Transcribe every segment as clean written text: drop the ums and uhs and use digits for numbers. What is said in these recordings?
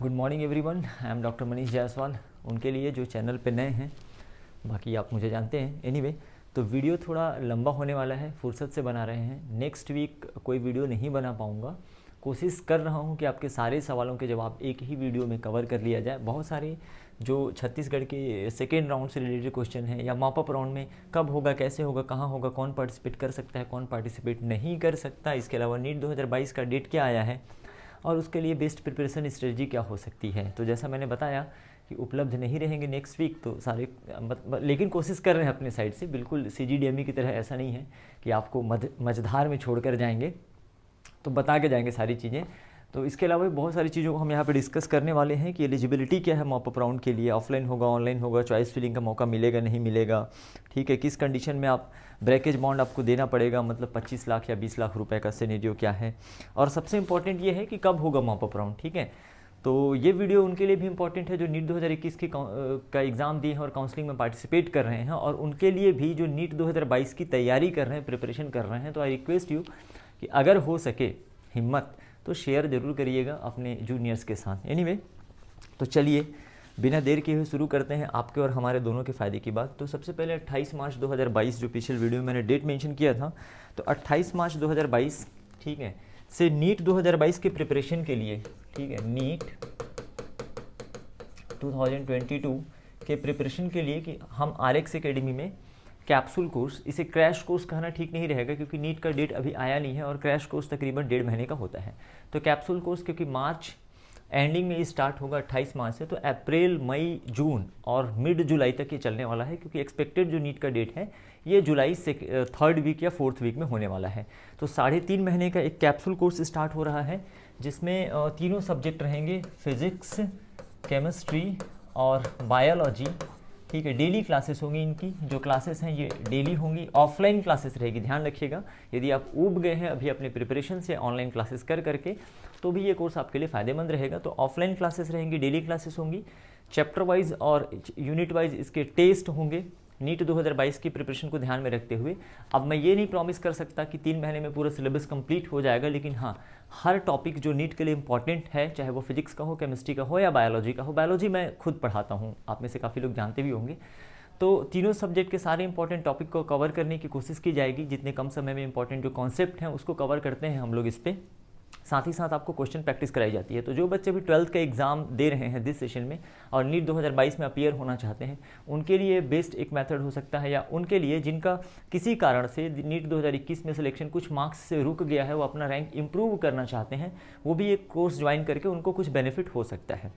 Good morning everyone, I am doctor Manish Jaiswal. उनके लिए जो चैनल पे नए हैं, बाकी आप मुझे जानते हैं। एनीवे, तो वीडियो थोड़ा लंबा होने वाला है, फुर्सत से बना रहे हैं। नेक्स्ट वीक कोई वीडियो नहीं बना पाऊँगा। कोशिश कर रहा हूँ कि आपके सारे सवालों के जवाब एक ही वीडियो में कवर कर लिया जाए। बहुत सारे जो छत्तीसगढ़ के सेकेंड राउंड से रिलेटेड क्वेश्चन है या मॉपअप राउंड में कब होगा, कैसे होगा, कहाँ होगा, कौन पार्टिसिपेट कर सकता है, कौन पार्टिसिपेट नहीं कर सकता, इसके अलावा नीट 2022 का डेट क्या आया है और उसके लिए बेस्ट प्रिपरेशन स्ट्रेटजी क्या हो सकती है। तो जैसा मैंने बताया कि उपलब्ध नहीं रहेंगे नेक्स्ट वीक, तो सारे लेकिन कोशिश कर रहे हैं अपने साइड से। बिल्कुल CGDME की तरह ऐसा नहीं है कि आपको मझधार में छोड़कर जाएंगे, तो बता के जाएंगे सारी चीज़ें। तो इसके अलावा भी बहुत सारी चीज़ों को हम यहाँ पे डिस्कस करने वाले हैं कि एलिजिबिलिटी क्या है मॉपअप राउंड के लिए, ऑफलाइन होगा, ऑनलाइन होगा, चॉइस फिलिंग का मौका मिलेगा नहीं मिलेगा, ठीक है, किस कंडीशन में आप ब्रेकेज बॉन्ड आपको देना पड़ेगा, मतलब 25 लाख या 20 लाख रुपए का सिनेरियो क्या है, और सबसे इंपॉर्टेंट ये है कि कब होगा मॉपअप राउंड, ठीक है। तो ये वीडियो उनके लिए भी इंपॉर्टेंट है जो नीट 2021 का एग्ज़ाम दिए हैं और काउंसलिंग में पार्टिसिपेट कर रहे हैं, और उनके लिए भी जो नीट 2022 की तैयारी कर रहे हैं, प्रिपरेशन कर रहे हैं। तो आई रिक्वेस्ट यू कि अगर हो सके हिम्मत तो शेयर ज़रूर करिएगा अपने जूनियर्स के साथ। एनीवे, तो चलिए बिना देर किए हुए शुरू करते हैं आपके और हमारे दोनों के फ़ायदे की बात। तो सबसे पहले 28 मार्च 2022 जो पिछले वीडियो में मैंने डेट मेंशन किया था, तो 28 मार्च 2022, ठीक है, से नीट 2022 के प्रिपरेशन के लिए, ठीक है, नीट 2022 के प्रिपरेशन के लिए कि हम RX एकेडमी में कैप्सूल कोर्स, इसे क्रैश कोर्स कहना ठीक नहीं रहेगा क्योंकि नीट का डेट अभी आया नहीं है और क्रैश कोर्स तकरीबन 1.5 महीने का होता है। तो कैप्सूल कोर्स क्योंकि मार्च एंडिंग में स्टार्ट होगा 28 मार्च से, तो अप्रैल, मई, जून और मिड जुलाई तक ये चलने वाला है क्योंकि एक्सपेक्टेड जो नीट का डेट है ये जुलाई से 3rd वीक या 4th वीक में होने वाला है। तो 3.5 महीने का एक कैप्सूल कोर्स स्टार्ट हो रहा है जिसमें तीनों सब्जेक्ट रहेंगे, फिजिक्स, केमिस्ट्री और बायोलॉजी, ठीक है। डेली क्लासेस होंगी, इनकी जो क्लासेस हैं ये डेली होंगी, ऑफलाइन क्लासेस रहेगी, ध्यान रखिएगा। यदि आप ऊब गए हैं अभी अपने प्रिपरेशन से ऑनलाइन क्लासेस कर करके, तो भी ये कोर्स आपके लिए फ़ायदेमंद रहेगा। तो ऑफलाइन क्लासेस रहेंगी, डेली क्लासेस होंगी, चैप्टर वाइज और यूनिट वाइज इसके टेस्ट होंगे नीट 2022 की प्रिपरेशन को ध्यान में रखते हुए। अब मैं ये नहीं प्रॉमिस कर सकता कि 3 महीने में पूरा सिलेबस कंप्लीट हो जाएगा, लेकिन हाँ, हर टॉपिक जो नीट के लिए इंपॉर्टेंट है, चाहे वो फिजिक्स का हो, केमिस्ट्री का हो या बायोलॉजी का हो। बायोलॉजी मैं खुद पढ़ाता हूँ, आप में से काफ़ी लोग जानते भी होंगे। तो तीनों सब्जेक्ट के सारे इंपॉर्टेंट टॉपिक को कवर करने की कोशिश की जाएगी। जितने कम समय में इंपॉर्टेंट जो कॉन्सेप्ट हैं उसको कवर करते हैं हम लोग इस पर। साथ ही साथ आपको क्वेश्चन प्रैक्टिस कराई जाती है। तो जो बच्चे भी 12th का एग्ज़ाम दे रहे हैं दिस सेशन में और नीट 2022 में अपीयर होना चाहते हैं, उनके लिए बेस्ट एक मेथड हो सकता है, या उनके लिए जिनका किसी कारण से नीट 2021 में सिलेक्शन कुछ मार्क्स से रुक गया है, वो अपना रैंक इंप्रूव करना चाहते हैं, वो भी एक कोर्स ज्वाइन करके उनको कुछ बेनिफिट हो सकता है।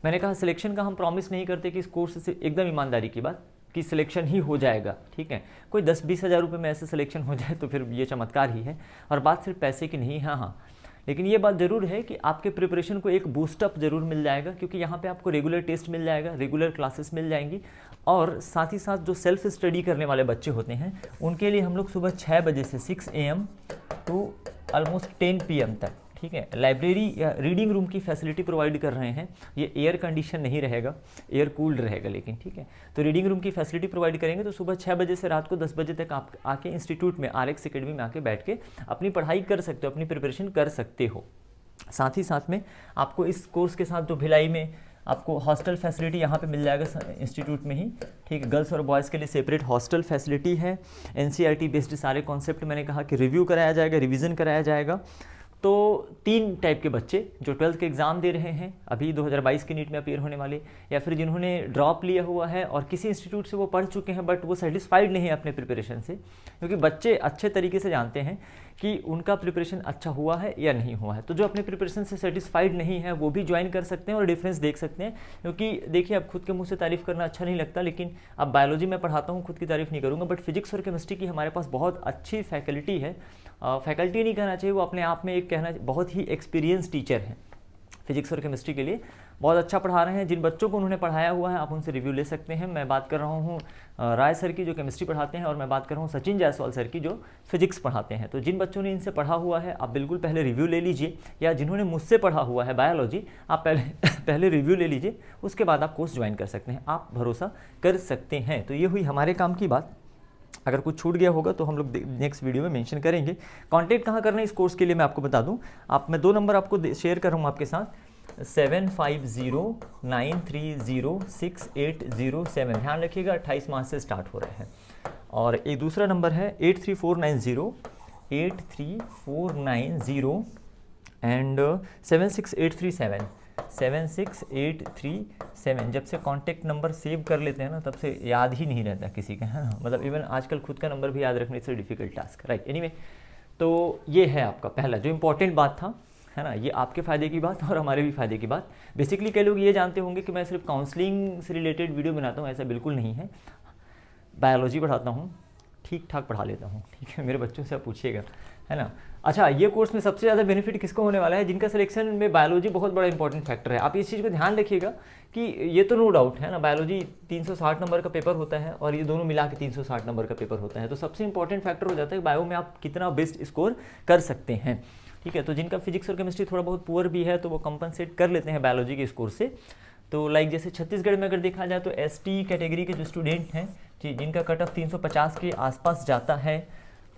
मैंने कहा सिलेक्शन का हम प्रॉमिस नहीं करते कि इस कोर्स से, एकदम ईमानदारी की बात, कि सिलेक्शन ही हो जाएगा, ठीक है। कोई 10-20 हज़ार रुपये में ऐसे सिलेक्शन हो जाए तो फिर ये चमत्कार ही है, और बात सिर्फ पैसे की नहीं है। हाँ, लेकिन ये बात ज़रूर है कि आपके प्रिपरेशन को एक बूस्टअप ज़रूर मिल जाएगा, क्योंकि यहाँ पे आपको रेगुलर टेस्ट मिल जाएगा, रेगुलर क्लासेस मिल जाएंगी, और साथ ही साथ जो सेल्फ स्टडी करने वाले बच्चे होते हैं उनके लिए हम लोग सुबह 6 बजे से 6 AM टू ऑलमोस्ट 10 PM तक, ठीक है, लाइब्रेरी या रीडिंग रूम की फैसिलिटी प्रोवाइड कर रहे हैं। ये एयर कंडीशन नहीं रहेगा, एयर कूल्ड रहेगा, लेकिन ठीक है। तो रीडिंग रूम की फैसिलिटी प्रोवाइड करेंगे। तो सुबह 6 बजे से रात को 10 बजे तक आप आके इंस्टीट्यूट में, RX एकेडमी में आके बैठ के अपनी पढ़ाई कर सकते हो, अपनी प्रिपरेशन कर सकते हो। साथ ही साथ में आपको इस कोर्स के साथ जो भिलाई में आपको हॉस्टल फैसिलिटी यहाँ पे मिल जाएगा इंस्टीट्यूट में ही, ठीक है। गर्ल्स और बॉयज़ के लिए सेपरेट हॉस्टल फैसिलिटी है। NCERT बेस्ड सारे कॉन्सेप्ट मैंने कहा कि रिव्यू कराया जाएगा, रिवीजन कराया जाएगा। तो 3 टाइप के बच्चे जो 12th के एग्ज़ाम दे रहे हैं, अभी 2022 की नीट में अपीयर होने वाले, या फिर जिन्होंने ड्रॉप लिया हुआ है और किसी इंस्टीट्यूट से वो पढ़ चुके हैं बट वो सेटिस्फाइड नहीं है अपने प्रिपरेशन से, क्योंकि बच्चे अच्छे तरीके से जानते हैं कि उनका प्रिपरेशन अच्छा हुआ है या नहीं हुआ है। तो जो अपने प्रिपरेशन से सेटिस्फाइड नहीं है वो भी ज्वाइन कर सकते हैं और डिफरेंस देख सकते हैं। क्योंकि देखिए, अब खुद के मुँह से तारीफ़ करना अच्छा नहीं लगता, लेकिन अब बायोलॉजी में पढ़ाता हूँ, खुद की तारीफ़ नहीं करूँगा, बट फिजिक्स और केमिस्ट्री की हमारे पास बहुत अच्छी फैकल्टी है। फैकल्टी नहीं कहना चाहिए, वो अपने आप में एक कहना बहुत ही एक्सपीरियंस टीचर हैं फिजिक्स और केमिस्ट्री के लिए, बहुत अच्छा पढ़ा रहे हैं। जिन बच्चों को उन्होंने पढ़ाया हुआ है आप उनसे रिव्यू ले सकते हैं। मैं बात कर रहा हूँ राय सर की जो केमिस्ट्री पढ़ाते हैं, और मैं बात कर रहा हूँ सचिन जायसवाल सर की जो फिजिक्स पढ़ाते हैं। तो जिन बच्चों ने इनसे पढ़ा हुआ है आप बिल्कुल पहले रिव्यू ले लीजिए, या जिन्होंने मुझसे पढ़ा हुआ है बायोलॉजी, आप पहले रिव्यू ले लीजिए, उसके बाद आप कोर्स ज्वाइन कर सकते हैं, आप भरोसा कर सकते हैं। तो ये हुई हमारे काम की बात। अगर कुछ छूट गया होगा तो हम लोग नेक्स्ट वीडियो में मेंशन करेंगे। कांटेक्ट कहाँ करना है इस कोर्स के लिए मैं आपको बता दूं। मैं 2 नंबर आपको शेयर कर रहा हूँ आपके साथ। 7509306807। ध्यान रखिएगा 28 मार्च से स्टार्ट हो रहे हैं। और एक दूसरा नंबर है 83490 एंड 76837। 76837 जब से कॉन्टैक्ट नंबर सेव कर लेते हैं ना, तब से याद ही नहीं रहता किसी का, है ना। मतलब इवन आजकल खुद का नंबर भी याद रखने से डिफिकल्ट टास्क, राइट। एनीवे, तो ये है आपका पहला जो इंपॉर्टेंट बात था, है ना। ये आपके फ़ायदे की बात और हमारे भी फ़ायदे की बात। बेसिकली कई लोग ये जानते होंगे कि मैं सिर्फ काउंसलिंग से रिलेटेड वीडियो बनाता हूँ, ऐसा बिल्कुल नहीं है। बायोलॉजी पढ़ाता हूँ, ठीक ठाक पढ़ा लेता हूँ, ठीक है। मेरे बच्चों से आप पूछिएगा, है ना। अच्छा, ये कोर्स में सबसे ज़्यादा बेनिफिट किसको होने वाला है? जिनका सिलेक्शन में बायोलॉजी बहुत बड़ा इंपॉर्टेंट फैक्टर है। आप इस चीज़ को ध्यान रखिएगा कि ये तो नो डाउट है ना, बायोलॉजी 360 नंबर का पेपर होता है और ये दोनों मिला के 360 नंबर का पेपर होता है। तो सबसे इंपॉर्टेंट फैक्टर हो जाता है बायो में आप कितना बेस्ट स्कोर कर सकते हैं, ठीक है। तो जिनका फिजिक्स और केमिस्ट्री थोड़ा बहुत पुअर भी है तो वो कंपनसेट कर लेते हैं बायोलॉजी के स्कोर से। तो लाइक जैसे छत्तीसगढ़ में अगर देखा जाए तो एसटी कैटेगरी के जो स्टूडेंट हैं जी, जिनका कट ऑफ 350 के आसपास जाता है,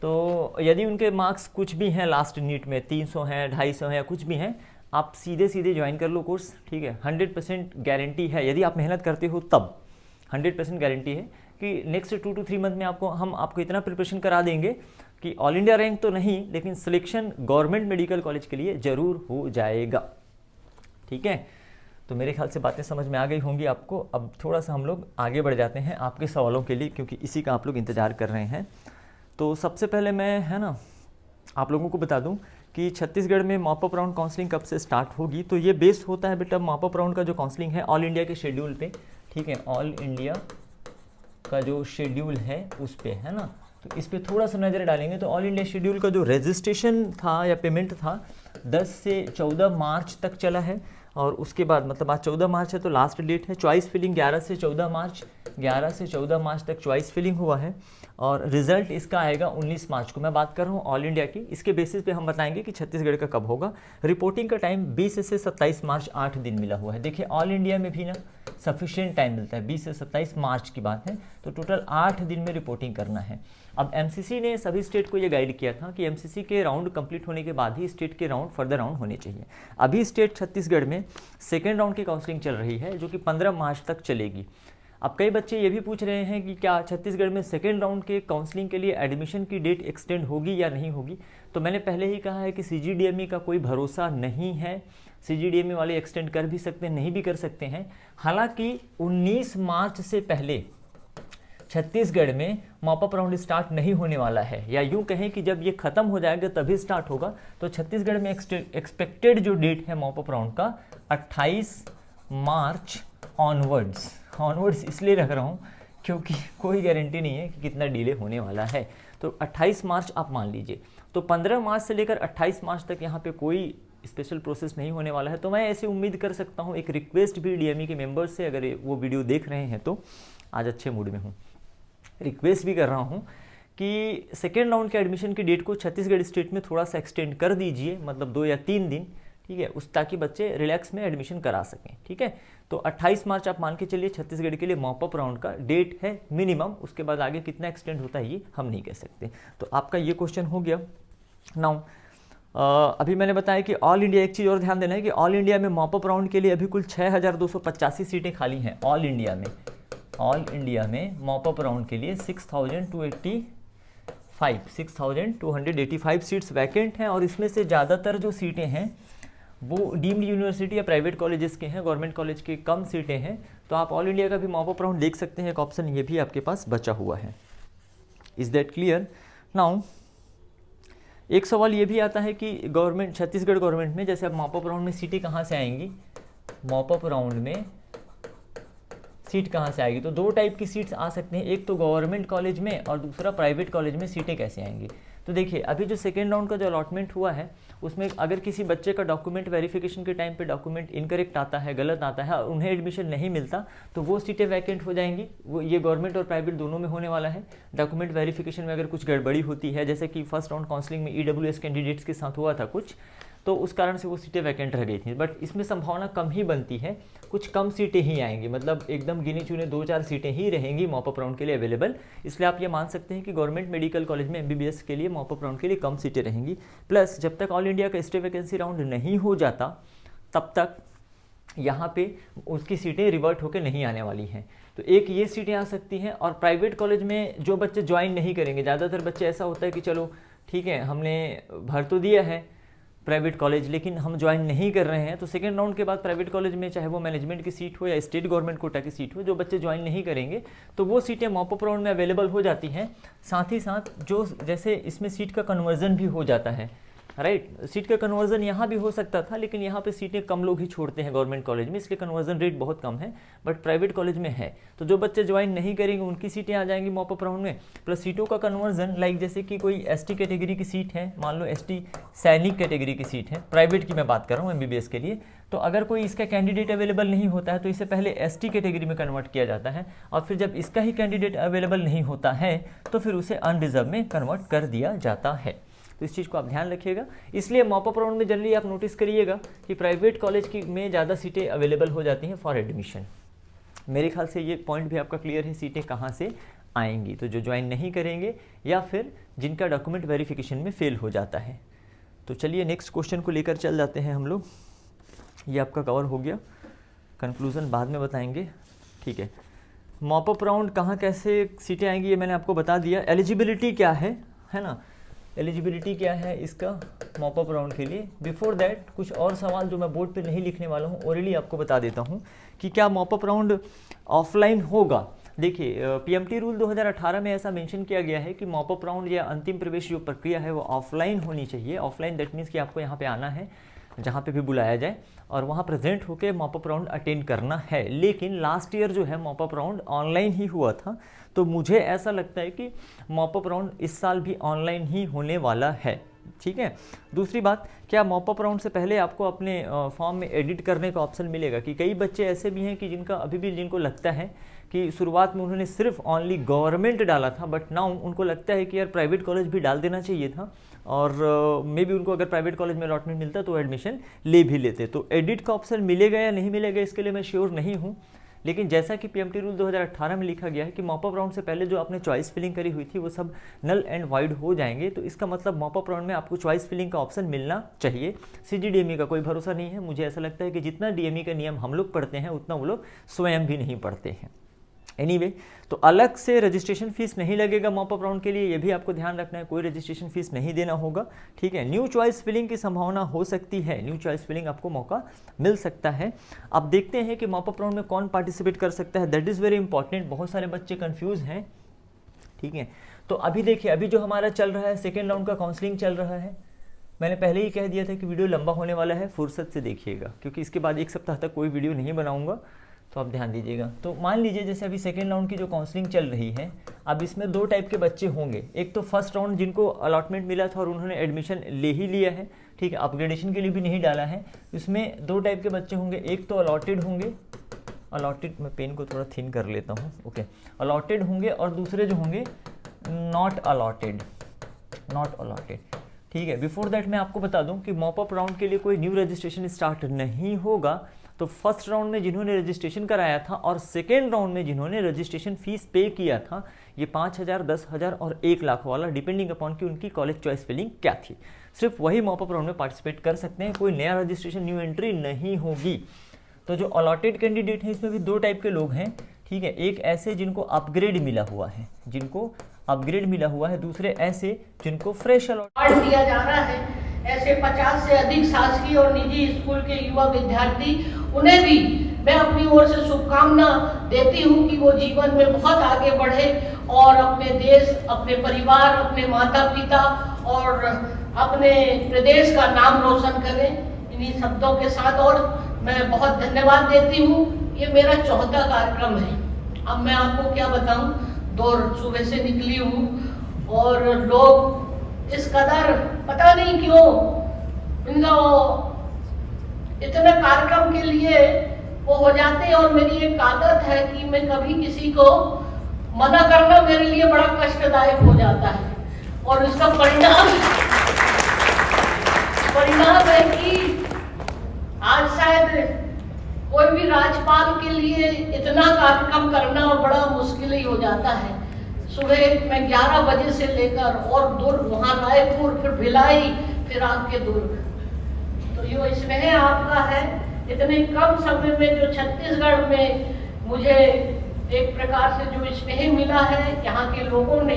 तो यदि उनके मार्क्स कुछ भी हैं लास्ट नीट में 300 हैं, 250 हैं या कुछ भी हैं, आप सीधे सीधे ज्वाइन कर लो कोर्स, ठीक है। 100% गारंटी है, यदि आप मेहनत करते हो तब 100% गारंटी है कि नेक्स्ट 2 to 3 मंथ में हम आपको इतना प्रिपरेशन करा देंगे कि ऑल इंडिया रैंक तो नहीं, लेकिन सिलेक्शन गवर्नमेंट मेडिकल कॉलेज के लिए ज़रूर हो जाएगा, ठीक है। तो मेरे ख्याल से बातें समझ में आ गई होंगी आपको। अब थोड़ा सा हम लोग आगे बढ़ जाते हैं आपके सवालों के लिए, क्योंकि इसी का आप लोग इंतज़ार कर रहे हैं। तो सबसे पहले मैं, है ना, आप लोगों को बता दूं कि छत्तीसगढ़ में मॉप अप राउंड काउंसलिंग कब से स्टार्ट होगी। तो ये बेस होता है बेटा मॉप अप राउंड का जो काउंसलिंग है ऑल इंडिया के शेड्यूल पे, ठीक है। ऑल इंडिया का जो शेड्यूल है उस पे, है ना। तो इस पे थोड़ा सा नज़र डालेंगे तो ऑल इंडिया शेड्यूल का जो रजिस्ट्रेशन था या पेमेंट था 10 से 14 मार्च तक चला है। और उसके बाद मतलब आज 14 मार्च है तो लास्ट डेट है। चॉइस फिलिंग 11 से 14 मार्च तक चॉइस फिलिंग हुआ है और रिजल्ट इसका आएगा 19 मार्च को। मैं बात कर रहा हूँ ऑल इंडिया की। इसके बेसिस पे हम बताएंगे कि छत्तीसगढ़ का कब होगा। रिपोर्टिंग का टाइम 20 से 27 मार्च 8 दिन मिला हुआ है। देखिए ऑल इंडिया में भी ना सफिशिएंट टाइम मिलता है, 20 से 27 मार्च की बात है, तो टोटल 8 दिन में रिपोर्टिंग करना है। अब एमसीसी ने सभी स्टेट को ये गाइड किया था कि एमसीसी के राउंड कंप्लीट होने के बाद ही स्टेट के राउंड फर्दर राउंड होने चाहिए। अभी स्टेट छत्तीसगढ़ में सेकेंड राउंड की काउंसलिंग चल रही है जो कि 15 मार्च तक चलेगी। अब कई बच्चे ये भी पूछ रहे हैं कि क्या छत्तीसगढ़ में सेकेंड राउंड के काउंसलिंग के लिए एडमिशन की डेट एक्सटेंड होगी या नहीं होगी। तो मैंने पहले ही कहा है कि सीजीडीएमई का कोई भरोसा नहीं है। सीजीडीएमई वाले एक्सटेंड कर भी सकते हैं, नहीं भी कर सकते हैं। हालांकि 19 मार्च से पहले छत्तीसगढ़ में मॉप अप राउंड स्टार्ट नहीं होने वाला है, या यूं कहें कि जब ये खत्म हो जाएगा तभी स्टार्ट होगा। तो छत्तीसगढ़ में एक्सपेक्टेड जो डेट है मॉप अप राउंड का 28 मार्च ऑनवर्ड्स इसलिए रख रहा हूँ क्योंकि कोई गारंटी नहीं है कि कितना डिले होने वाला है। तो 28 मार्च आप मान लीजिए। तो 15 मार्च से लेकर 28 मार्च तक यहाँ पे कोई स्पेशल प्रोसेस नहीं होने वाला है। तो मैं ऐसे उम्मीद कर सकता हूँ, एक रिक्वेस्ट भी डीएमई के मेंबर्स से, अगर वो वीडियो देख रहे हैं तो आज अच्छे मूड में हूँ, रिक्वेस्ट भी कर रहा हूँ कि सेकेंड राउंड के एडमिशन की डेट को छत्तीसगढ़ स्टेट में थोड़ा सा एक्सटेंड कर दीजिए, मतलब 2 या 3 दिन, ठीक है, उस ताकि बच्चे रिलैक्स में एडमिशन करा सकें, ठीक है। तो 28 मार्च आप मान के चलिए छत्तीसगढ़ के लिए मॉप अप राउंड का डेट है मिनिमम। उसके बाद आगे कितना एक्सटेंड होता है ये हम नहीं कह सकते। तो आपका ये क्वेश्चन हो गया। नाउ अभी मैंने बताया कि ऑल इंडिया, एक चीज़ और ध्यान देना है कि ऑल इंडिया में मॉप अप राउंड के लिए अभी कुल 6285 सीटें खाली हैं। ऑल इंडिया में मॉप अप राउंड के लिए 6285 सीट्स वैकेंट हैं। और इसमें से ज़्यादातर जो सीटें हैं वो डीम्ड यूनिवर्सिटी या प्राइवेट कॉलेजेस के हैं, गवर्नमेंट कॉलेज के कम सीटें हैं। तो आप ऑल इंडिया का भी मॉप अप राउंड देख सकते हैं, एक ऑप्शन ये भी आपके पास बचा हुआ है। Is that clear? नाउ एक सवाल ये भी आता है कि गवर्नमेंट, छत्तीसगढ़ गवर्नमेंट में जैसे अब मॉप अप राउंड में सीटें कहाँ से आएंगी, मॉप अप राउंड में सीट कहाँ से आएगी। तो 2 टाइप की सीट्स आ सकते हैं, एक तो गवर्नमेंट कॉलेज में और दूसरा प्राइवेट कॉलेज में सीटें कैसे आएंगी। तो देखिए अभी जो सेकेंड राउंड का जो अलॉटमेंट हुआ है उसमें अगर किसी बच्चे का डॉक्यूमेंट वेरिफिकेशन के टाइम पे डॉक्यूमेंट इनकरेक्ट आता है, गलत आता है और उन्हें एडमिशन नहीं मिलता तो वो सीटें वैकेंट हो जाएंगी। वो ये गवर्नमेंट और प्राइवेट दोनों में होने वाला है। डॉक्यूमेंट वेरिफिकेशन में अगर कुछ गड़बड़ी होती है, जैसे कि फर्स्ट राउंड काउंसलिंग में ईडब्ल्यूएस कैंडिडेट्स के साथ हुआ था कुछ, तो उस कारण से वो सीटें वैकेंट रह गई थी। बट इसमें संभावना कम ही बनती है, कुछ कम सीटें ही आएंगी, मतलब एकदम गिनी चुने 2-4 सीटें ही रहेंगी मॉप अप राउंड के लिए अवेलेबल। इसलिए आप ये मान सकते हैं कि गवर्नमेंट मेडिकल कॉलेज में एमबीबीएस के लिए मॉप अप राउंड के लिए कम सीटें रहेंगी। प्लस जब तक ऑल इंडिया का स्टे वैकेंसी राउंड नहीं हो जाता तब तक यहाँ पे उसकी सीटें रिवर्ट होकर नहीं आने वाली हैं। तो एक ये सीटें आ सकती हैं। और प्राइवेट कॉलेज में जो बच्चे ज्वाइन नहीं करेंगे, ज़्यादातर बच्चे ऐसा होता है कि चलो ठीक है हमने भर तो दिया है प्राइवेट कॉलेज, लेकिन हम ज्वाइन नहीं कर रहे हैं, तो सेकेंड राउंड के बाद प्राइवेट कॉलेज में चाहे वो मैनेजमेंट की सीट हो या स्टेट गवर्नमेंट कोटा की सीट हो, जो बच्चे ज्वाइन नहीं करेंगे तो वो सीटें मॉपअप राउंड में अवेलेबल हो जाती हैं। साथ ही साथ जो जैसे इसमें सीट का कन्वर्जन भी हो जाता है, राइट, सीट का कन्वर्जन यहाँ भी हो सकता था, लेकिन यहाँ पे सीटें कम लोग ही छोड़ते हैं गवर्नमेंट कॉलेज में, इसलिए कन्वर्जन रेट बहुत कम है, बट प्राइवेट कॉलेज में है। तो जो बच्चे ज्वाइन नहीं करेंगे उनकी सीटें आ जाएंगी मॉपअप राउंड में। प्लस सीटों का कन्वर्जन, लाइक जैसे कि कोई एसटी कैटेगरी की सीट है, मान लो एसटी सैनिक कैटेगरी की सीट है, प्राइवेट की मैं बात कर रहा हूँ एमबीबीएस के लिए, तो अगर कोई इसका कैंडिडेट अवेलेबल नहीं होता है तो इसे पहले एसटी कैटेगरी में कन्वर्ट किया जाता है, और फिर जब इसका ही कैंडिडेट अवेलेबल नहीं होता है तो फिर उसे अनरिजर्व में कन्वर्ट कर दिया जाता है। तो इस चीज़ को आप ध्यान रखिएगा। इसलिए मॉपअप राउंड में जनरली आप नोटिस करिएगा कि प्राइवेट कॉलेज की में ज़्यादा सीटें अवेलेबल हो जाती हैं फॉर एडमिशन। मेरे ख्याल से ये पॉइंट भी आपका क्लियर है, सीटें कहाँ से आएंगी, तो जो ज्वाइन नहीं करेंगे या फिर जिनका डॉक्यूमेंट वेरिफिकेशन में फेल हो जाता है। तो चलिए नेक्स्ट क्वेश्चन को लेकर चल जाते हैं हम लोग। ये आपका कवर हो गया, कंक्लूजन बाद में बताएंगे, ठीक है। मॉपअप राउंड कहाँ कैसे सीटें आएंगी ये मैंने आपको बता दिया। एलिजिबिलिटी क्या है ना, एलिजिबिलिटी क्या है इसका मॉपअप राउंड के लिए। बिफोर दैट कुछ और सवाल जो मैं बोर्ड पे नहीं लिखने वाला हूँ, ओरली आपको बता देता हूँ कि क्या मॉपअप राउंड ऑफलाइन होगा। देखिए पीएमटी रूल 2018 में ऐसा मेंशन किया गया है कि मॉपअप राउंड या अंतिम प्रवेश जो प्रक्रिया है वो ऑफलाइन होनी चाहिए। ऑफलाइन दैट मीन्स कि आपको यहाँ पे आना है जहाँ पे भी बुलाया जाए और वहाँ प्रेजेंट होकर मॉपअप राउंड अटेंड करना है। लेकिन लास्ट ईयर जो है मॉपअप राउंड ऑनलाइन ही हुआ था, तो मुझे ऐसा लगता है कि मॉपअप राउंड इस साल भी ऑनलाइन ही होने वाला है, ठीक है। दूसरी बात, क्या मॉपअप राउंड से पहले आपको अपने फॉर्म में एडिट करने का ऑप्शन मिलेगा? कि कई बच्चे ऐसे भी हैं कि जिनका अभी भी जिनको लगता है कि शुरुआत में उन्होंने सिर्फ ओनली गवर्नमेंट डाला था, बट नाउ उनको लगता है कि यार प्राइवेट कॉलेज भी डाल देना चाहिए था, और मे बी उनको अगर प्राइवेट कॉलेज में अलॉटमेंट मिलता तो एडमिशन ले भी लेते। तो एडिट का ऑप्शन मिलेगा या नहीं मिलेगा इसके लिए मैं श्योर नहीं हूँ, लेकिन जैसा कि पीएमटी रूल 2018 में लिखा गया है कि मॉपअप राउंड से पहले जो आपने चॉइस फिलिंग करी हुई थी वो सब नल एंड वाइड हो जाएंगे। तो इसका मतलब मॉपअप राउंड में आपको चॉइस फिलिंग का ऑप्शन मिलना चाहिए। सीजीडीएमई का कोई भरोसा नहीं है, मुझे ऐसा लगता है कि जितना डीएमई का नियम हम लोग पढ़ते हैं उतना वो लोग स्वयं भी नहीं पढ़ते हैं। एनीवे, तो अलग से रजिस्ट्रेशन फीस नहीं लगेगा मॉपअप राउंड के लिए, ये भी आपको ध्यान रखना है, कोई रजिस्ट्रेशन फीस नहीं देना होगा, ठीक है। न्यू चॉइस फिलिंग की संभावना हो सकती है, न्यू चॉइस फिलिंग आपको मौका मिल सकता है। अब देखते हैं कि मॉपअप राउंड में कौन पार्टिसिपेट कर सकता है, दैट इज़ वेरी इंपॉर्टेंट। बहुत सारे बच्चे कंफ्यूज हैं, ठीक है। तो अभी देखिए, अभी जो हमारा चल रहा है सेकेंड राउंड का काउंसलिंग चल रहा है। मैंने पहले ही कह दिया था कि वीडियो लंबा होने वाला है, फुर्सत से देखिएगा, क्योंकि इसके बाद एक सप्ताह तक कोई वीडियो नहीं बनाऊंगा, तो आप ध्यान दीजिएगा। तो मान लीजिए जैसे अभी सेकेंड राउंड की जो काउंसलिंग चल रही है, अब इसमें दो टाइप के बच्चे होंगे। एक तो फर्स्ट राउंड जिनको अलॉटमेंट मिला था और उन्होंने एडमिशन ले ही लिया है, ठीक है, अपग्रेडेशन के लिए भी नहीं डाला है। इसमें दो टाइप के बच्चे होंगे, एक तो अलॉटेड होंगे, अलॉटेड, मैं पेन को थोड़ा थिन कर लेता हूँ, ओके, अलॉटेड होंगे, और दूसरे जो होंगे नॉट अलॉटेड, नॉट अलॉटेड, ठीक है। बिफोर दैट मैं आपको बता दूं कि मॉपअप राउंड के लिए कोई न्यू रजिस्ट्रेशन स्टार्ट नहीं होगा। तो फर्स्ट राउंड में जिन्होंने रजिस्ट्रेशन कराया था और सेकेंड राउंड में जिन्होंने रजिस्ट्रेशन फीस पे किया था, ये 5,000, 10,000 और 1 लाख वाला, डिपेंडिंग अपॉन कि उनकी कॉलेज चॉइस फिलिंग क्या थी, सिर्फ वही मॉपअप राउंड में पार्टिसिपेट कर सकते हैं। कोई नया रजिस्ट्रेशन, न्यू एंट्री नहीं होगी। तो जो अलॉटेड कैंडिडेट हैं इसमें भी दो टाइप के लोग हैं, ठीक है। एक ऐसे जिनको अपग्रेड मिला हुआ है, जिनको अपग्रेड मिला हुआ है, दूसरे ऐसे जिनको फ्रेश अलॉट दिया जा रहा है। ऐसे 50 से अधिक शासकीय और निजी स्कूल के युवा विद्यार्थी, उन्हें भी मैं अपनी ओर से शुभकामना देती हूं कि वो जीवन में बहुत आगे बढ़े और अपने देश, अपने परिवार, अपने माता पिता और अपने प्रदेश का नाम रोशन करें। इन्हीं शब्दों के साथ और मैं बहुत धन्यवाद देती हूँ। ये मेरा चौथा कार्यक्रम है। अब मैं आपको क्या बताऊं, दौड़ सुबह से निकली हूँ और लोग इस कदर पता नहीं क्यों इतने कार्यक्रम के लिए वो हो जाते हैं, और मेरी एक आदत है कि मैं कभी किसी को मना करना मेरे लिए बड़ा कष्टदायक हो जाता है, और इसका परिणाम है कि आज शायद कोई भी राज्यपाल के लिए इतना कार्यक्रम करना बड़ा मुश्किल ही हो जाता है। सुबह मैं 11 बजे से लेकर और दुर्ग, वहाँ रायपुर, फिर भिलाई, फिर आपके दुर्ग। तो ये स्नेह आपका है इतने कम समय में जो छत्तीसगढ़ में मुझे एक प्रकार से जो स्नेह मिला है, यहाँ के लोगों ने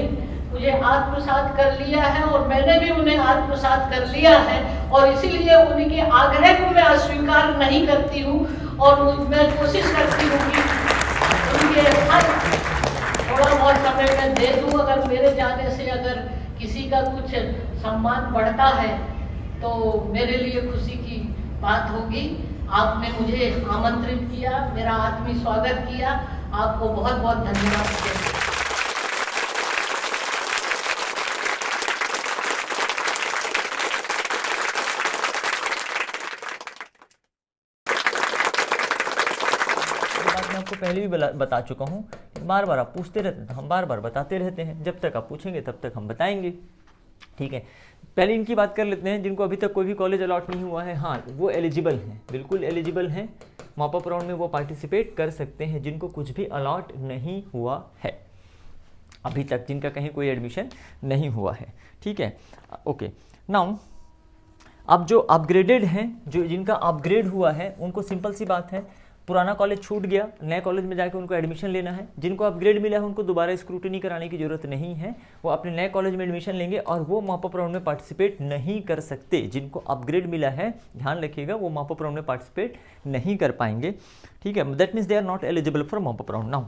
मुझे आत्मसात कर लिया है और मैंने भी उन्हें आत्मसात कर लिया है, और इसीलिए उनके आग्रह को मैं अस्वीकार नहीं करती हूँ और मैं कोशिश करती हूँ कि उनके हर थोड़ा बहुत समय मैं दे दूँ। अगर मेरे जाने से अगर किसी का कुछ सम्मान बढ़ता है तो मेरे लिए खुशी की बात होगी। आपने मुझे आमंत्रित किया, मेरा आत्मीय स्वागत किया, आपको बहुत बहुत धन्यवाद। आपको पहले भी बता चुका हूँ, बार बार आप पूछते रहते हैं, हम बार बार बताते रहते हैं, जब तक आप पूछेंगे तब तक हम बताएंगे। ठीक है, पहले इनकी बात कर लेते हैं जिनको अभी तक कोई भी कॉलेज अलॉट नहीं हुआ है। हाँ, वो एलिजिबल हैं, बिल्कुल एलिजिबल हैं, मॉपअप राउंड में वो पार्टिसिपेट कर सकते हैं जिनको कुछ भी अलॉट नहीं हुआ है अभी तक, जिनका कहीं कोई एडमिशन नहीं हुआ है। ठीक है, ओके। नाउ अब जो अपग्रेडेड हैं, जो जिनका अपग्रेड हुआ है, उनको सिंपल सी बात है, पुराना कॉलेज छूट गया, नए कॉलेज में जाके उनको एडमिशन लेना है। जिनको अपग्रेड मिला है उनको दोबारा स्क्रूटनी कराने की जरूरत नहीं है, वो अपने नए कॉलेज में एडमिशन लेंगे और वो मॉपअप राउंड में पार्टिसिपेट नहीं कर सकते। जिनको अपग्रेड मिला है, ध्यान रखिएगा, वो मॉपअप राउंड में पार्टिसिपेट नहीं कर पाएंगे। ठीक है, that means they are not eligible for mop up round now.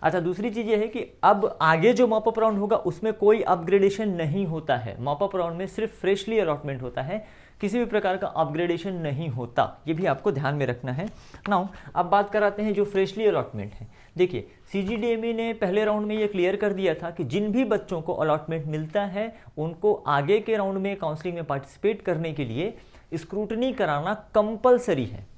अच्छा, दूसरी चीज़ ये है कि अब आगे जो मॉपअप राउंड होगा उसमें कोई अपग्रेडेशन नहीं होता है। मॉपअप राउंड में सिर्फ फ्रेशली अलॉटमेंट होता है, किसी भी प्रकार का अपग्रेडेशन नहीं होता, ये भी आपको ध्यान में रखना है। नाउ अब बात कराते हैं जो फ्रेशली अलॉटमेंट है। देखिए, CGDME ने पहले राउंड में ये क्लियर कर दिया था कि जिन भी बच्चों को अलॉटमेंट मिलता है उनको आगे के राउंड में काउंसलिंग में पार्टिसिपेट करने के लिए स्क्रूटनी कराना कंपलसरी है।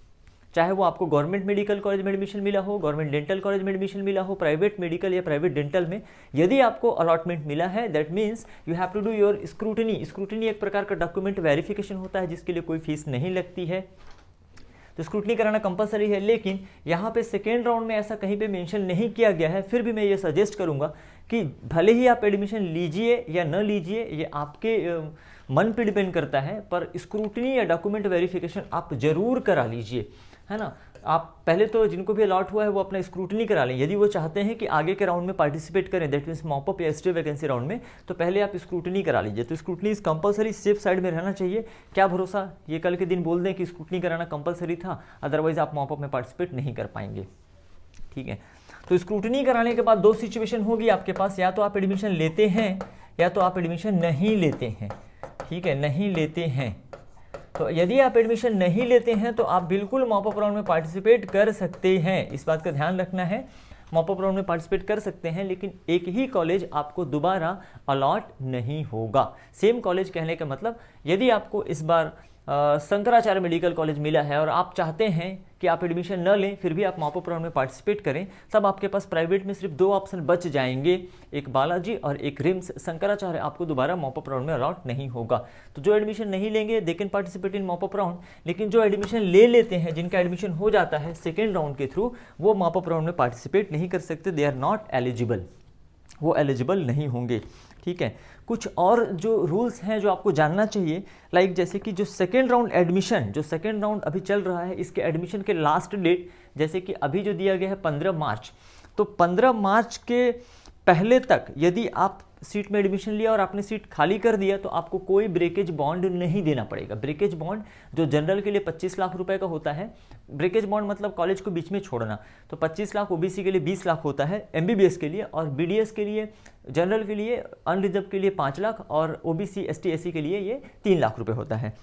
चाहे वो आपको गवर्नमेंट मेडिकल कॉलेज में एडमिशन मिला हो, गवर्नमेंट डेंटल कॉलेज में एडमिशन मिला हो, प्राइवेट मेडिकल या प्राइवेट डेंटल में, यदि आपको अलॉटमेंट मिला है, that means you have to do your scrutiny. Scrutiny एक प्रकार का डॉक्यूमेंट वेरिफिकेशन होता है जिसके लिए कोई फीस नहीं लगती है, तो स्क्रूटनी कराना कंपलसरी है। लेकिन यहाँ पे सेकेंड राउंड में ऐसा कहीं पे मेंशन नहीं किया गया है, फिर भी मैं ये सजेस्ट करूँगा कि भले ही आप एडमिशन लीजिए या न लीजिए, ये आपके मन पे डिपेंड करता है, पर स्क्रूटनी या डॉक्यूमेंट वेरिफिकेशन आप जरूर करा लीजिए, है ना। आप पहले तो जिनको भी अलॉट हुआ है वो अपना स्क्रूटनी करा लें। यदि वो चाहते हैं कि आगे के राउंड में पार्टिसिपेट करें, दैट मीन्स मॉपअप या स्टे वैकेंसी राउंड में, तो पहले आप स्क्रूटनी करा लीजिए। तो scrutiny is compulsory, safe side में रहना चाहिए। क्या भरोसा ये कल के दिन बोल दें कि स्क्रूटनी कराना कंपलसरी था, अदरवाइज आप मॉपअप में पार्टिसिपेट नहीं कर पाएंगे। ठीक है, तो स्क्रूटनी कराने के बाद दो सिचुएशन होगी आपके पास, या तो आप एडमिशन लेते हैं या तो आप एडमिशन नहीं लेते हैं। ठीक है, नहीं लेते हैं। तो यदि आप एडमिशन नहीं लेते हैं तो आप बिल्कुल मॉपअप राउंड में पार्टिसिपेट कर सकते हैं, इस बात का ध्यान रखना है। मॉपअप राउंड में पार्टिसिपेट कर सकते हैं, लेकिन एक ही कॉलेज आपको दोबारा अलॉट नहीं होगा। सेम कॉलेज कहने का मतलब, यदि आपको इस बार शंकराचार्य मेडिकल कॉलेज मिला है और आप चाहते हैं कि आप एडमिशन न लें, फिर भी आप मॉपअप राउंड में पार्टिसिपेट करें, तब आपके पास प्राइवेट में सिर्फ दो ऑप्शन बच जाएंगे, एक बालाजी और एक रिम्स। शंकराचार्य आपको दोबारा मॉपअप राउंड में अलॉट नहीं होगा। तो जो एडमिशन नहीं लेंगे they can participate in mop up round, लेकिन जो एडमिशन ले लेते हैं, जिनका एडमिशन हो जाता है सेकेंड राउंड के थ्रू, वो मॉपअप राउंड में पार्टिसिपेट नहीं कर सकते, दे आर नॉट एलिजिबल, वो एलिजिबल नहीं होंगे। ठीक है, कुछ और जो रूल्स हैं जो आपको जानना चाहिए, लाइक जैसे कि जो सेकेंड राउंड एडमिशन, जो सेकेंड राउंड अभी चल रहा है, इसके एडमिशन के लास्ट डेट जैसे कि अभी जो दिया गया है 15 मार्च, तो 15 मार्च के पहले तक यदि आप सीट में एडमिशन लिया और आपने सीट खाली कर दिया तो आपको कोई ब्रेकेज बॉन्ड नहीं देना पड़ेगा। ब्रेकेज बॉन्ड जो जनरल के लिए 25 लाख रुपए का होता है, ब्रेकेज बॉन्ड मतलब कॉलेज को बीच में छोड़ना, तो 25 लाख ओबीसी के लिए 20 लाख होता है एमबीबीएस के लिए, और बीडीएस के लिए, जनरल के लिए, अनरिजर्व के लिए 5 लाख और ओबीसी एसटी एससी के लिए ये 3 लाख रुपए होता है।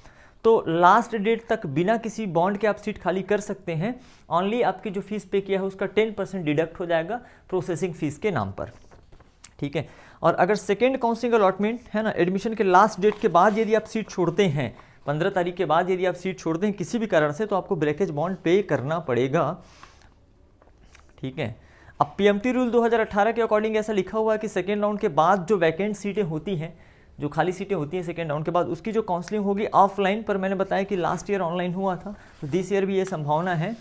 तो लास्ट डेट तक बिना किसी बॉन्ड के आप सीट खाली कर सकते हैं। ओनली आपकी जो फीस पे किया है उसका 10% डिडक्ट हो जाएगा प्रोसेसिंग फीस के नाम पर। ठीक है, और अगर सेकेंड काउंसलिंग अलॉटमेंट है ना, एडमिशन के लास्ट डेट के बाद यदि आप सीट छोड़ते हैं, 15 तारीख के बाद यदि आप सीट छोड़ते हैं किसी भी कारण से, तो आपको ब्रेकेज बॉन्ड पे करना पड़ेगा। ठीक है, अब पीएमटी रूल 2018 के अकॉर्डिंग ऐसा लिखा हुआ है कि सेकेंड राउंड के बाद जो वैकेंट सीटें होती हैं, जो खाली सीटें होती हैं सेकेंड राउंड के बाद, उसकी जो काउंसलिंग होगी ऑफलाइन, पर मैंने बताया कि लास्ट ईयर ऑनलाइन हुआ था, तो दिस ईयर भी ये संभावना है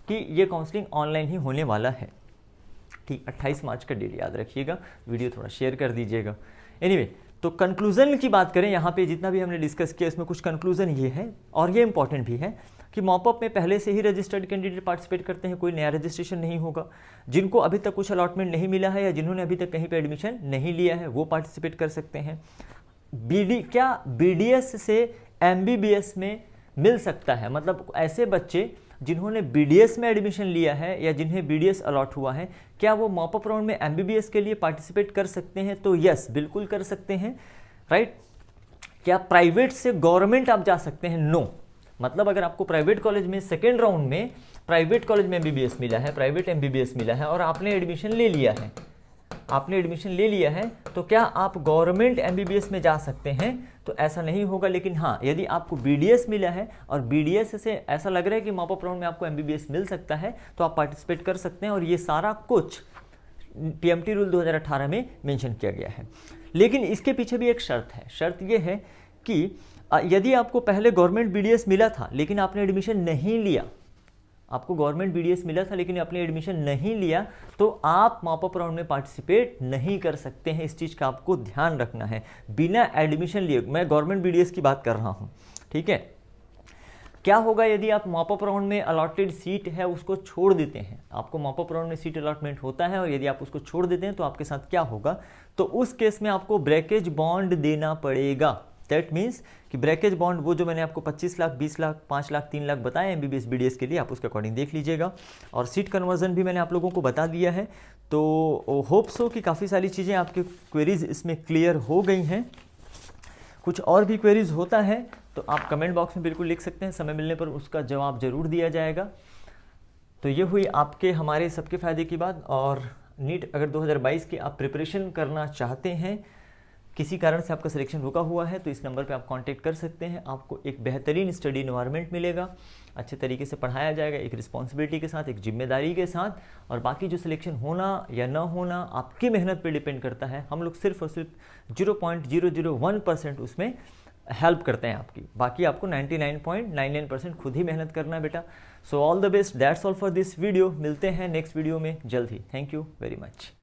कि ये काउंसलिंग ऑनलाइन ही होने वाला है। ठीक, 28 मार्च का डेट याद रखिएगा, वीडियो थोड़ा शेयर कर दीजिएगा। एनीवे, तो कंक्लूजन की बात करें, यहाँ पे जितना भी हमने डिस्कस किया इसमें कुछ कंक्लूजन ये है, और ये इंपॉर्टेंट भी है कि मॉपअप में पहले से ही रजिस्टर्ड कैंडिडेट पार्टिसिपेट करते हैं, कोई नया रजिस्ट्रेशन नहीं होगा। जिनको अभी तक कुछ अलॉटमेंट नहीं मिला है या जिन्होंने अभी तक कहीं पे एडमिशन नहीं लिया है वो पार्टिसिपेट कर सकते हैं। क्या BDS से MBBS में मिल सकता है? मतलब ऐसे बच्चे जिन्होंने BDS में एडमिशन लिया है या जिन्हें BDS अलॉट हुआ है, क्या वो मॉपअप राउंड में MBBS के लिए पार्टिसिपेट कर सकते हैं? तो यस, बिल्कुल कर सकते हैं, राइट। क्या प्राइवेट से गवर्नमेंट आप जा सकते हैं? नो। मतलब अगर आपको प्राइवेट कॉलेज में सेकेंड राउंड में प्राइवेट कॉलेज में MBBS मिला है, प्राइवेट MBBS मिला है और आपने एडमिशन ले लिया है, तो क्या आप गवर्नमेंट MBBS में जा सकते हैं? तो ऐसा नहीं होगा। लेकिन हाँ, यदि आपको BDS मिला है और BDS से ऐसा लग रहा है कि मॉपअप राउंड में आपको MBBS मिल सकता है, तो आप पार्टिसिपेट कर सकते हैं। और ये सारा कुछ PMT रूल 2018 में मेंशन किया गया है। लेकिन इसके पीछे भी एक शर्त है। शर्त ये है कि यदि आपको पहले गवर्नमेंट BDS मिला था लेकिन आपने एडमिशन नहीं लिया, आपको गवर्नमेंट BDS मिला था लेकिन आपने एडमिशन नहीं लिया, तो आप मॉपअप राउंड में पार्टिसिपेट नहीं कर सकते हैं। इस चीज़ का आपको ध्यान रखना है। बिना एडमिशन लिए, मैं गवर्नमेंट BDS की बात कर रहा हूँ, ठीक है। क्या होगा यदि आप मॉपअप राउंड में अलॉटेड सीट है उसको छोड़ देते हैं? आपको मॉपअप राउंड में सीट अलॉटमेंट होता है और यदि आप उसको छोड़ देते हैं तो आपके साथ क्या होगा? तो उस केस में आपको ब्रेकेज बॉन्ड देना पड़ेगा। दैट मीन्स कि ब्रेकेज बॉन्ड, वो जो मैंने आपको 25 लाख, 20 लाख, 5 लाख, 3 लाख बताया MBBS BDS के लिए, आप उसके अकॉर्डिंग देख लीजिएगा। और सीट कन्वर्जन भी मैंने आप लोगों को बता दिया है। तो होप सो कि काफ़ी सारी चीज़ें आपके क्वेरीज इसमें क्लियर हो गई हैं। कुछ और भी क्वेरीज होता है तो आप कमेंट बॉक्स में बिल्कुल लिख सकते हैं, समय मिलने पर उसका जवाब जरूर दिया जाएगा। तो ये हुई आपके हमारे सबके फ़ायदे की बात। और नीट अगर 2022 की आप प्रिपरेशन करना चाहते हैं, किसी कारण से आपका सिलेक्शन रुका हुआ है, तो इस नंबर पे आप कांटेक्ट कर सकते हैं। आपको एक बेहतरीन स्टडी इन्वायरमेंट मिलेगा, अच्छे तरीके से पढ़ाया जाएगा, एक रिस्पॉन्सिबिलिटी के साथ, एक जिम्मेदारी के साथ। और बाकी जो सिलेक्शन होना या ना होना आपकी मेहनत पे डिपेंड करता है। हम लोग सिर्फ और सिर्फ 0.001% उसमें हेल्प करते हैं आपकी। बाकी आपको 99.99% खुद ही मेहनत करना है बेटा। So all the best, that's all for this video. मिलते हैं नेक्स्ट वीडियो में जल्द ही। Thank you very much.